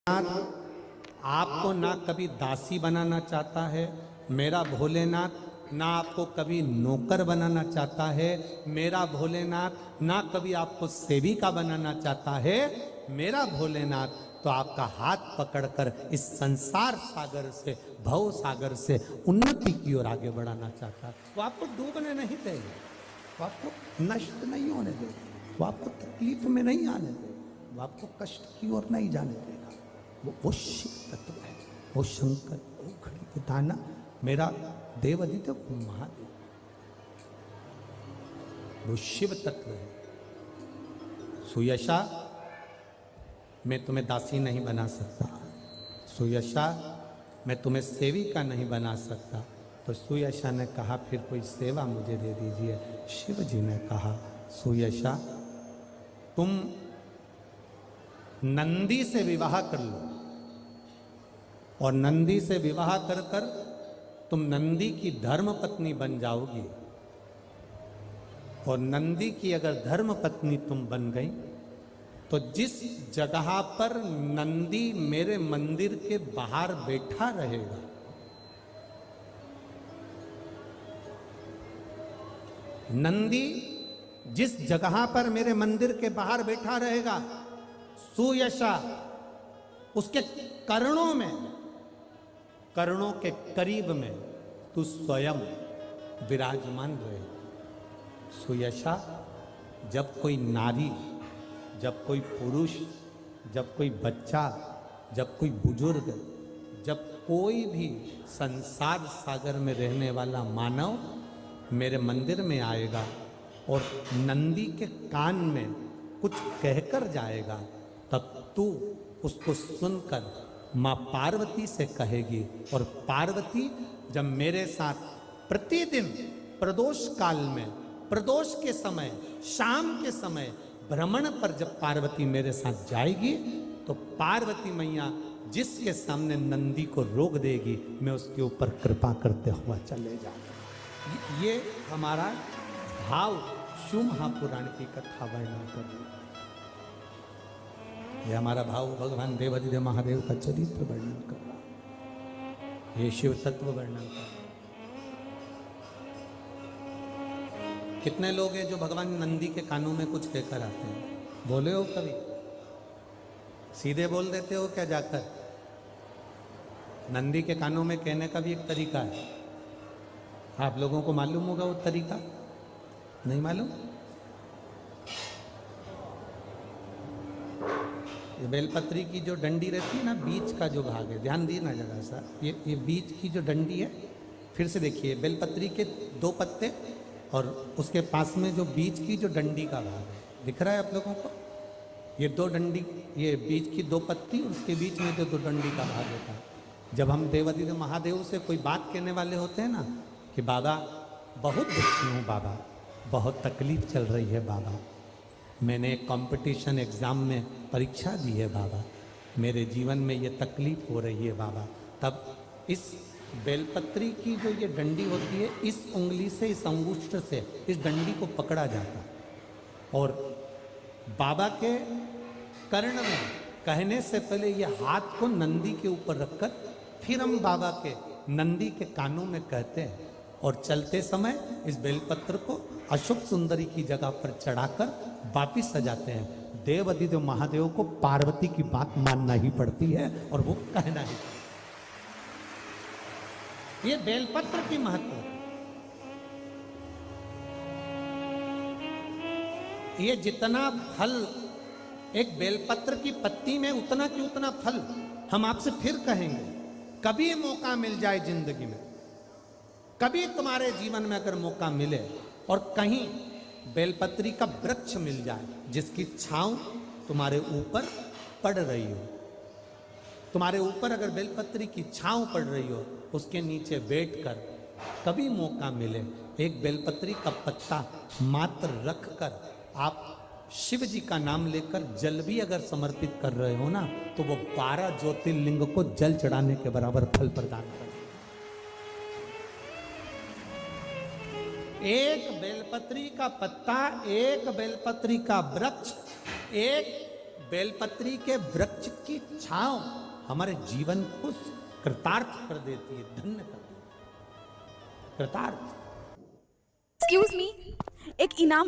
आपको ना कभी दासी बनाना चाहता है मेरा भोलेनाथ, ना आपको कभी नौकर बनाना चाहता है मेरा भोलेनाथ, ना कभी आपको सेविका बनाना चाहता है मेरा भोलेनाथ। तो आपका हाथ पकड़कर इस संसार सागर से, भव सागर से उन्नति की ओर आगे बढ़ाना चाहता है। वो आपको डूबने नहीं देगा, वो आपको नष्ट नहीं होने देगा, वो आपको तकलीफ में नहीं आने देगा, वो आपको कष्ट की ओर नहीं जाने देगा। वो शिव तत्व है, वो शंकर, वो खड़ी के दाना मेरा देव आदित्य महादेव, वो शिव तत्व है। सुयशा, मैं तुम्हें दासी नहीं बना सकता, सुयशा मैं तुम्हें सेविका नहीं बना सकता। तो सुयशा ने कहा फिर कोई सेवा मुझे दे दीजिए। शिव जी ने कहा सुयशा तुम नंदी से विवाह कर लो, और नंदी से विवाह कर कर तुम नंदी की धर्म पत्नी बन जाओगी। और नंदी की अगर धर्म पत्नी तुम बन गई तो जिस जगह पर नंदी मेरे मंदिर के बाहर बैठा रहेगा, नंदी जिस जगह पर मेरे मंदिर के बाहर बैठा रहेगा, सुयशा उसके कर्णों में, कर्णों के करीब में तू स्वयं विराजमान रहे। सुयशा, जब कोई नारी, जब कोई पुरुष, जब कोई बच्चा, जब कोई बुजुर्ग, जब कोई भी संसार सागर में रहने वाला मानव मेरे मंदिर में आएगा और नंदी के कान में कुछ कहकर जाएगा, तब तू उसको सुनकर माँ पार्वती से कहेगी। और पार्वती जब मेरे साथ प्रतिदिन प्रदोष काल में, प्रदोष के समय, शाम के समय भ्रमण पर जब पार्वती मेरे साथ जाएगी, तो पार्वती मैया जिसके सामने नंदी को रोक देगी, मैं उसके ऊपर कृपा करते हुआ चले जाऊंगा। ये हमारा भाव शिव महापुराण की कथा वर्णन कर रही है। ये हमारा भाव भगवान देवादिदेव महादेव का चरित्र वर्णन कर रहा है, ये शिव तत्व वर्णन कर रहा है। कितने लोग हैं जो भगवान नंदी के कानों में कुछ कहकर आते हैं? बोले हो कभी? सीधे बोल देते हो क्या जाकर? नंदी के कानों में कहने का भी एक तरीका है, आप लोगों को मालूम होगा वो तरीका? नहीं मालूम? ये बेलपत्री की जो डंडी रहती है ना, बीच का जो भाग है, ध्यान दिए ना जगह सा, ये बीच की जो डंडी है, फिर से देखिए, बेलपत्री के 2 पत्ते और उसके पास में जो बीच की जो डंडी का भाग है, दिख रहा है आप लोगों को? ये 2 डंडी, ये बीच की 2 पत्ती और उसके बीच में जो 2 डंडी का भाग होता है। जब हम देवादिदेव महादेव से कोई बात कहने वाले होते हैं ना कि बाबा बहुत दुखी हूँ, बाबा बहुत तकलीफ चल रही है, बाबा मैंने एक कंपटीशन एग्ज़ाम में परीक्षा दी है, बाबा मेरे जीवन में ये तकलीफ हो रही है बाबा, तब इस बेलपत्री की जो ये डंडी होती है, इस उंगली से, इस अंगुष्ठ से इस डंडी को पकड़ा जाता और बाबा के कर्ण में कहने से पहले ये हाथ को नंदी के ऊपर रखकर फिर हम बाबा के नंदी के कानों में कहते हैं, और चलते समय इस बेलपत्र को अशोक सुंदरी की जगह पर चढ़ाकर वापिस सजाते हैं। देव आदिदेव महादेव को पार्वती की बात मानना ही पड़ती है और वो कहना ही। ये बेलपत्र की महत्व, ये जितना फल एक बेलपत्र की पत्ती में, उतना की उतना फल। हम आपसे फिर कहेंगे, कभी मौका मिल जाए जिंदगी में, कभी तुम्हारे जीवन में अगर मौका मिले और कहीं बेलपत्री का वृक्ष मिल जाए जिसकी छांव तुम्हारे ऊपर पड़ रही हो, तुम्हारे ऊपर अगर बेलपत्री की छांव पड़ रही हो, उसके नीचे बैठकर कभी मौका मिले, एक बेलपत्री का पत्ता मात्र रखकर आप शिव जी का नाम लेकर जल भी अगर समर्पित कर रहे हो ना, तो वो 12 ज्योतिर्लिंग को जल चढ़ाने के बराबर फल प्रदान कर। एक बेलपत्री का पत्ता, एक बेलपत्री का वृक्ष, एक बेलपत्री के वृक्ष की छांव हमारे जीवन को कृतार्थ कर देती है, धन्य कर देती है, कृतार्थ। एक्सक्यूज मी, एक इनाम